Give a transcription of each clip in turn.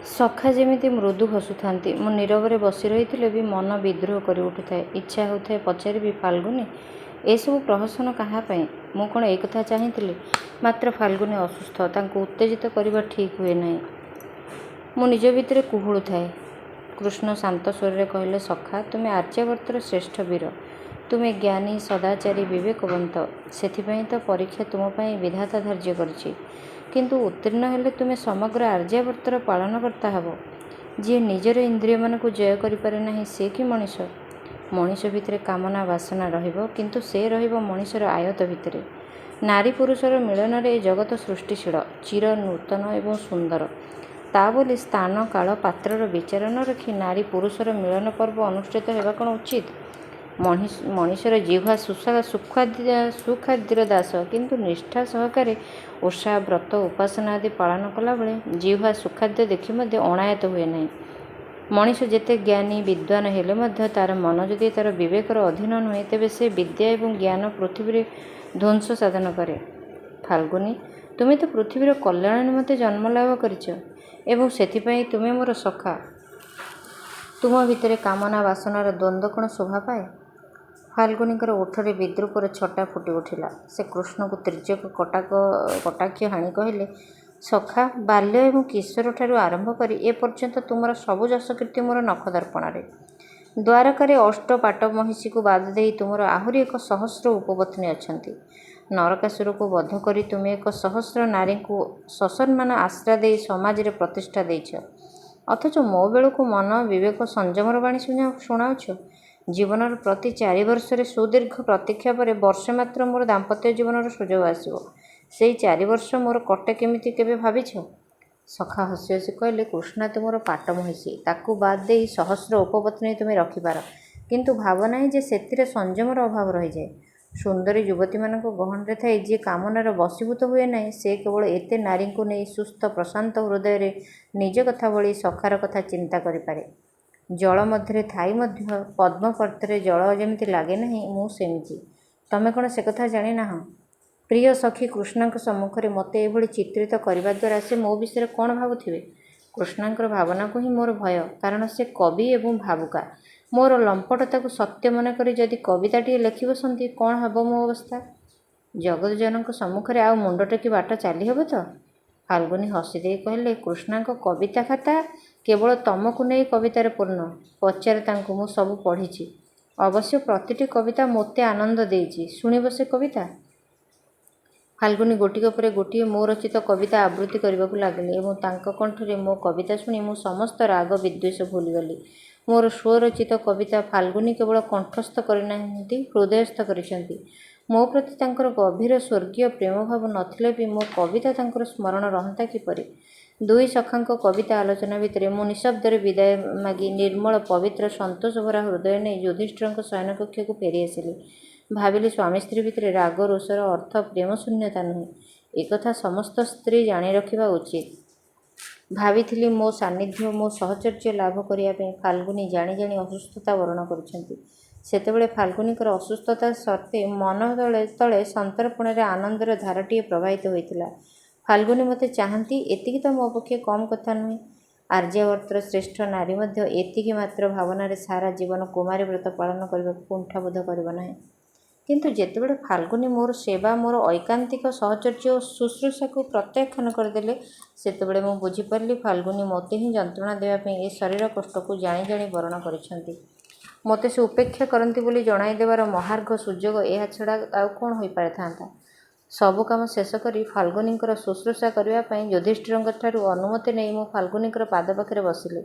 ସଖା ଯେମିତି ମୃଦୁ ହସୁଥାନ୍ତି। ମୁଁ ନୀରବରେ ବସି ରହିଥିଲେ ବି ମନ ବିଦ୍ରୋହ କରି ଉଠୁଥାଏ। ଇଚ୍ଛା ହେଉଥାଏ ପଚାରିବି, ଫାଲ୍ଗୁନୀ, ଏସବୁ ପ୍ରହସନ କାହା ପାଇଁ? ମୁଁ କ'ଣ ଏ କଥା ଚାହିଁଥିଲି? ମାତ୍ର ଫାଲ୍ଗୁନୀ ଅସୁସ୍ଥ, ତାଙ୍କୁ ଉତ୍ତେଜିତ କରିବା ଠିକ୍ ହୁଏ ନାହିଁ। ମୁଁ ନିଜ ଭିତରେ କୁହୁଳୁଥାଏ। କୃଷ୍ଣ ଶାନ୍ତ ସ୍ୱରରେ କହିଲେ, ସଖା, ତୁମେ ଆର୍ଯ୍ୟାବର୍ତ୍ତର ଶ୍ରେଷ୍ଠ ବୀର। ତୁମେ ଜ୍ଞାନୀ, ସଦାଚାରୀ, ବିବେକବନ୍ତ। ସେଥିପାଇଁ ତ ପରୀକ୍ଷା ତୁମ ପାଇଁ ବିଧାତା ଧାର୍ଯ୍ୟ କରିଛି। କିନ୍ତୁ ଉତ୍ତୀର୍ଣ୍ଣ ହେଲେ ତୁମେ ସମଗ୍ର ଆର୍ଯ୍ୟାବର୍ତ୍ତର ପାଳନକର୍ତ୍ତା ହେବ। ଯିଏ ନିଜର ଇନ୍ଦ୍ରିୟମାନଙ୍କୁ ଜୟ କରିପାରେ ନାହିଁ, ସେ କି ମଣିଷ? ମଣିଷ ଭିତରେ କାମନା ବାସନା ରହିବ, କିନ୍ତୁ ସେ ରହିବ ମଣିଷର ଆୟତ୍ତ ଭିତରେ। ନାରୀ ପୁରୁଷର ମିଳନରେ ଏ ଜଗତ ସୃଷ୍ଟିଶୀଳ, ଚିର ନୂତନ ଏବଂ ସୁନ୍ଦର। ତା ବୋଲି ସ୍ଥାନ, କାଳ, ପାତ୍ରର ବିଚାର ନ ରଖି ନାରୀ ପୁରୁଷର ମିଳନ ପର୍ବ ଅନୁଷ୍ଠିତ ହେବା କ'ଣ ଉଚିତ? ମଣିଷର ଜିହ୍ୱା ସୁଖାଦ୍ୟର ଦାସ, କିନ୍ତୁ ନିଷ୍ଠା ସହକାରେ ଓଷା, ବ୍ରତ, ଉପାସନା ଆଦି ପାଳନ କଲାବେଳେ ଜିହ୍ୱା ସୁଖାଦ୍ୟ ଦେଖି ମଧ୍ୟ ଅଣାୟତ୍ତ ହୁଏ ନାହିଁ। ମଣିଷ ଯେତେ ଜ୍ଞାନୀ, ବିଦ୍ୱାନ ହେଲେ ମଧ୍ୟ ତା'ର ମନ ଯଦି ତା'ର ବିବେକର ଅଧୀନ ନୁହେଁ, ତେବେ ସେ ବିଦ୍ୟା ଏବଂ ଜ୍ଞାନ ପୃଥିବୀରେ ଧ୍ୱଂସ ସାଧନ କରେ। ଫାଲ୍ଗୁନୀ, ତୁମେ ତ ପୃଥିବୀର କଲ୍ୟାଣ ନିମନ୍ତେ ଜନ୍ମଲାଭ କରିଛ ଏବଂ ସେଥିପାଇଁ ତୁମେ ମୋର ସଖା। ତୁମ ଭିତରେ କାମନା ବାସନାର ଦ୍ୱନ୍ଦ୍ୱ କ'ଣ ଶୋଭା ପାଏ? ଫାଲ୍ଗୁନୀଙ୍କର ଓଠରେ ବିଦ୍ରୂପର ଛଟା ଫୁଟି ଉଠିଲା। ସେ କୃଷ୍ଣକୁ ତୀର୍ଯ୍ୟକ କଟାକ୍ଷ ହାଣି କହିଲେ, ସଖା, ବାଲ୍ୟ ଏବଂ କିଶୋରଠାରୁ ଆରମ୍ଭ କରି ଏ ପର୍ଯ୍ୟନ୍ତ ତୁମର ସବୁ ଯଶକୀର୍ତ୍ତି ମୋର ନଖଦର୍ପଣରେ। ଦ୍ୱାରକାରେ ଅଷ୍ଟପାଟ ମହିଷୀକୁ ବାଦ ଦେଇ ତୁମର ଆହୁରି 1,000 ଉପପତ୍ନୀ ଅଛନ୍ତି। ନରକାସୁରକୁ ବଧ କରି ତୁମେ 1,000 ନାରୀଙ୍କୁ ସସମ୍ମାନ ଆଶ୍ରା ଦେଇ ସମାଜରେ ପ୍ରତିଷ୍ଠା ଦେଇଛ। ଅଥଚ ମୋ ବେଳକୁ ମନ, ବିବେକ, ସଂଯମର ବାଣୀ ଶୁଣାଉଛ। ଜୀବନର ପ୍ରତି 4 ବର୍ଷରେ ସୁଦୀର୍ଘ ପ୍ରତୀକ୍ଷା ପରେ ବର୍ଷେ ମାତ୍ର ମୋର ଦାମ୍ପତ୍ୟ ଜୀବନର ସୁଯୋଗ ଆସିବ। ସେଇ 4 ବର୍ଷ ମୋର କଟେ କେମିତି କେବେ ଭାବିଛ? ସଖା ହସି ହସି କହିଲେ, କୃଷ୍ଣା ତୁମର ପାଟ ମହିଷୀ, ତାକୁ ବାଦ ଦେଇ 1,000 ଉପପତ୍ନୀ ତୁମେ ରଖିପାର, କିନ୍ତୁ ଭାବ ନାହିଁ ଯେ ସେଥିରେ ସଂଯମର ଅଭାବ ରହିଯାଏ। ସୁନ୍ଦରୀ ଯୁବତୀମାନଙ୍କ ଗହଣରେ ଥାଇ ଯିଏ କାମନାର ବଶୀଭୂତ ହୁଏ ନାହିଁ, ସେ କେବଳ ଏତେ ନାରୀଙ୍କୁ ନେଇ ସୁସ୍ଥ ପ୍ରଶାନ୍ତ ହୃଦୟରେ ନିଜ କଥା ଭଳି ସଖାର କଥା ଚିନ୍ତା କରିପାରେ। ଜଳ ମଧ୍ୟରେ ଥାଇ ମଧ୍ୟ ପଦ୍ମପତ୍ରରେ ଜଳ ଯେମିତି ଲାଗେ ନାହିଁ, ମୁଁ ସେମିତି। ତମେ କ'ଣ ସେକଥା ଜାଣିନାହଁ? ପ୍ରିୟ ସଖୀ କୃଷ୍ଣଙ୍କ ସମ୍ମୁଖରେ ମୋତେ ଏଭଳି ଚିତ୍ରିତ କରିବା ଦ୍ୱାରା ସେ ମୋ ବିଷୟରେ କ'ଣ ଭାବୁଥିବେ? କୃଷ୍ଣଙ୍କର ଭାବନାକୁ ହିଁ ମୋର ଭୟ, କାରଣ ସେ କବି ଏବଂ ଭାବୁକା। ମୋର ଲମ୍ପଟତାକୁ ସତ୍ୟ ମନେକରି ଯଦି କବିତାଟିଏ ଲେଖି ବସନ୍ତି, କ'ଣ ହେବ ମୋ ଅବସ୍ଥା? ଜଗତଜନଙ୍କ ସମ୍ମୁଖରେ ଆଉ ମୁଣ୍ଡ ଟେକି ବାଟ ଚାଲିହେବ ତ? ଫାଲ୍ଗୁନୀ ହସିଦେଇ କହିଲେ, କୃଷ୍ଣଙ୍କ କବିତା ଖାତା କେବଳ ତମକୁ ନେଇ କବିତାରେ ପୂର୍ଣ୍ଣ। ପଚାରେ ତାଙ୍କୁ, ମୁଁ ସବୁ ପଢ଼ିଛି। ଅବଶ୍ୟ ପ୍ରତିଟି କବିତା ମୋତେ ଆନନ୍ଦ ଦେଇଛି। ଶୁଣିବ ସେ କବିତା? ଫାଲ୍ଗୁନୀ ଗୋଟିକ ପରେ ଗୋଟିଏ ମୋ ରଚିତ କବିତା ଆବୃତ୍ତି କରିବାକୁ ଲାଗିଲେ ଏବଂ ତାଙ୍କ କଣ୍ଠରେ ମୋ କବିତା ଶୁଣି ମୁଁ ସମସ୍ତ ରାଗ ବିଦ୍ୱେଷ ଭୁଲିଗଲି। ମୋର ସ୍ୱରଚିତ କବିତା ଫାଲ୍ଗୁନୀ କେବଳ କଣ୍ଠସ୍ଥ କରିନାହାନ୍ତି, ହୃଦୟସ୍ଥ କରିଛନ୍ତି। ମୋ ପ୍ରତି ତାଙ୍କର ଗଭୀର ସ୍ୱର୍ଗୀୟ ପ୍ରେମଭାବ ନଥିଲେ ବି ମୋ କବିତା ତାଙ୍କର ସ୍ମରଣ ରହନ୍ତା କିପରି? ଦୁଇ ସଖାଙ୍କ କବିତା ଆଲୋଚନା ଭିତରେ ମୁଁ ନିଃଶବ୍ଦରେ ବିଦାୟ ମାଗି ନିର୍ମଳ, ପବିତ୍ର, ସନ୍ତୋଷଭରା ହୃଦୟ ନେଇ ଯୁଧିଷ୍ଠିରଙ୍କ ଶୟନକକ୍ଷକୁ ଫେରିଆସିଲି। ଭାବିଲି, ସ୍ୱାମୀ ସ୍ତ୍ରୀ ଭିତରେ ରାଗ ରୋଷର ଅର୍ଥ ପ୍ରେମଶୂନ୍ୟତା ନୁହେଁ, ଏକଥା ସମସ୍ତ ସ୍ତ୍ରୀ ଜାଣି ରଖିବା ଉଚିତ। ଭାବିଥିଲି ମୋ ସାନ୍ନିଧ୍ୟ, ମୋ ସହଚର୍ଯ୍ୟ ଲାଭ କରିବା ପାଇଁ ଫାଲ୍ଗୁନୀ ଜାଣି ଜାଣି ଅସୁସ୍ଥତା ବରଣ କରୁଛନ୍ତି। ସେତେବେଳେ ଫାଲ୍ଗୁନୀଙ୍କର ଅସୁସ୍ଥତା ସତ୍ତ୍ୱେ ମନ ତଳେ ସନ୍ତର୍ପଣରେ ଆନନ୍ଦର ଧାରାଟିଏ ପ୍ରବାହିତ ହୋଇଥିଲା। ଫାଲ୍ଗୁନୀ ମୋତେ ଚାହାନ୍ତି, ଏତିକି ତ ମୋ ପକ୍ଷେ କମ୍ କଥା ନୁହେଁ। ଆର୍ଯ୍ୟାବର୍ତ୍ତର ଶ୍ରେଷ୍ଠ ନାରୀ ମଧ୍ୟ ଏତିକି ମାତ୍ର ଭାବନାରେ ସାରା ଜୀବନ କୁମାରୀ ବ୍ରତ ପାଳନ କରିବାକୁ କୁଣ୍ଠାବୋଧ କରିବ ନାହିଁ। କିନ୍ତୁ ଯେତେବେଳେ ଫାଲ୍ଗୁନୀ ମୋର ସେବା, ମୋର ଐକାନ୍ତିକ ସହଚର୍ଯ୍ୟ ଓ ଶୁଶ୍ରୂଷାକୁ ପ୍ରତ୍ୟାଖ୍ୟାନ କରିଦେଲେ, ସେତେବେଳେ ମୁଁ ବୁଝିପାରିଲି ଫାଲ୍ଗୁନୀ ମୋତେ ହିଁ ଯନ୍ତ୍ରଣା ଦେବା ପାଇଁ ଏ ଶରୀର କଷ୍ଟକୁ ଜାଣି ଜାଣି ବରଣ କରିଛନ୍ତି। ମୋତେ ସେ ଉପେକ୍ଷା କରନ୍ତି ବୋଲି ଜଣାଇ ଦେବାର ମହାର୍ଘ ସୁଯୋଗ ଏହା ଛଡ଼ା ଆଉ କ'ଣ ହୋଇପାରିଥାନ୍ତା? ସବୁ କାମ ଶେଷ କରି ଫାଲ୍ଗୁନୀଙ୍କର ଶୁଶ୍ରୂଷା କରିବା ପାଇଁ ଯୁଧିଷ୍ଠିରଙ୍କଠାରୁ ଅନୁମତି ନେଇ ମୁଁ ଫାଲ୍ଗୁନୀଙ୍କର ପାଦ ପାଖରେ ବସିଲି।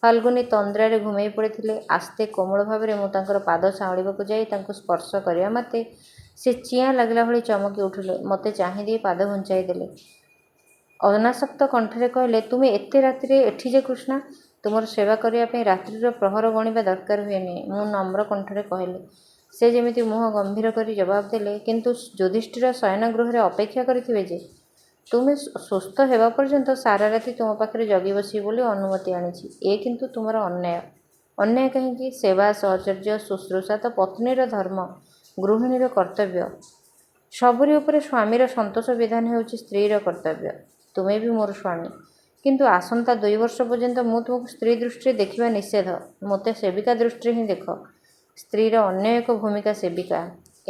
ଫାଲ୍ଗୁନୀ ତନ୍ଦ୍ରାରେ ଘୁମେଇ ପଡ଼ିଥିଲେ। ଆସ୍ତେ କୋମଳ ଭାବରେ ମୁଁ ତାଙ୍କର ପାଦ ସାଉଁଳିବାକୁ ଯାଇ ତାଙ୍କୁ ସ୍ପର୍ଶ କରିବା ମାତ୍ରେ ସେ ଚିଆଁ ଲାଗିଲା ଭଳି ଚମକି ଉଠିଲେ। ମୋତେ ଚାହିଁଦେଇ ପାଦ ଘୁଞ୍ଚାଇ ଦେଲେ। ଅନାସକ୍ତ କଣ୍ଠରେ କହିଲେ, ତୁମେ ଏତେ ରାତିରେ ଏଠି ଯେ କୃଷ୍ଣା? ତୁମର ସେବା କରିବା ପାଇଁ ରାତ୍ରିର ପ୍ରହର ଗଣିବା ଦରକାର ହୁଏନି। ମୁଁ ନମ୍ର କଣ୍ଠରେ କହିଲି। ସେ ଯେମିତି ମୁହଁ ଗମ୍ଭୀର କରି ଜବାବ ଦେଲେ, କିନ୍ତୁ ଯୁଧିଷ୍ଠିର ଶୟନଗୃହରେ ଅପେକ୍ଷା କରିଥିବେ ଯେ। ତୁମେ ସୁସ୍ଥ ହେବା ପର୍ଯ୍ୟନ୍ତ ସାରା ରାତି ତୁମ ପାଖରେ ଜଗି ବସିବି ବୋଲି ଅନୁମତି ଆଣିଛି। ଏ କିନ୍ତୁ ତୁମର ଅନ୍ୟାୟ। ଅନ୍ୟାୟ କାହିଁକି? ସେବା, ସହଚର୍ଯ୍ୟ, ଶୁଶ୍ରୂଷା ତ ପତ୍ନୀର ଧର୍ମ, ଗୃହିଣୀର କର୍ତ୍ତବ୍ୟ। ସବୁରି ଉପରେ ସ୍ୱାମୀର ସନ୍ତୋଷ ବିଧାନ ହେଉଛି ସ୍ତ୍ରୀର କର୍ତ୍ତବ୍ୟ। ତୁମେ ବି ମୋର ସ୍ୱାମୀ। କିନ୍ତୁ ଆସନ୍ତା 2 ବର୍ଷ ପର୍ଯ୍ୟନ୍ତ ମୁଁ ତୁମକୁ ସ୍ତ୍ରୀ ଦୃଷ୍ଟିରେ ଦେଖିବା ନିଷେଧ। ମୋତେ ସେବିକା ଦୃଷ୍ଟିରେ ହିଁ ଦେଖ। ସ୍ତ୍ରୀର ଅନ୍ୟ ଏକ ଭୂମିକା ସେବିକା।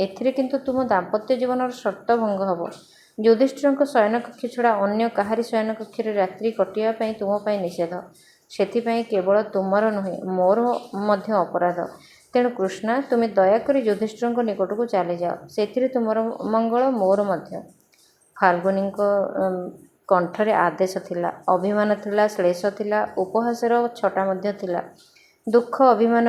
ଏଥିରେ କିନ୍ତୁ ତୁମ ଦାମ୍ପତ୍ୟ ଜୀବନର ସର୍ତ୍ତ ଭଙ୍ଗ ହେବ। ଯୁଧିଷ୍ଠିରଙ୍କ ଶୟନକକ୍ଷ ଛଡ଼ା ଅନ୍ୟ କାହାରି ଶୟନକକ୍ଷରେ ରାତ୍ରି କଟିବା ପାଇଁ ତୁମ ପାଇଁ ନିଷେଧ। ସେଥିପାଇଁ କେବଳ ତୁମର ନୁହେଁ, ମୋର ମଧ୍ୟ ଅପରାଧ। ତେଣୁ କୃଷ୍ଣା, ତୁମେ ଦୟାକରି ଯୁଧିଷ୍ଠିରଙ୍କ ନିକଟକୁ ଚାଲିଯାଅ। ସେଥିରେ ତୁମର ମଙ୍ଗଳ, ମୋର ମଧ୍ୟ। ଫାଲ୍ଗୁନୀଙ୍କ କଣ୍ଠରେ ଆଦେଶ ଥିଲା, ଅଭିମାନ ଥିଲା, ଶ୍ଳେଷ ଥିଲା, ଉପହାସର ଛଟା ମଧ୍ୟ ଥିଲା। ଦୁଃଖ, ଅଭିମାନ,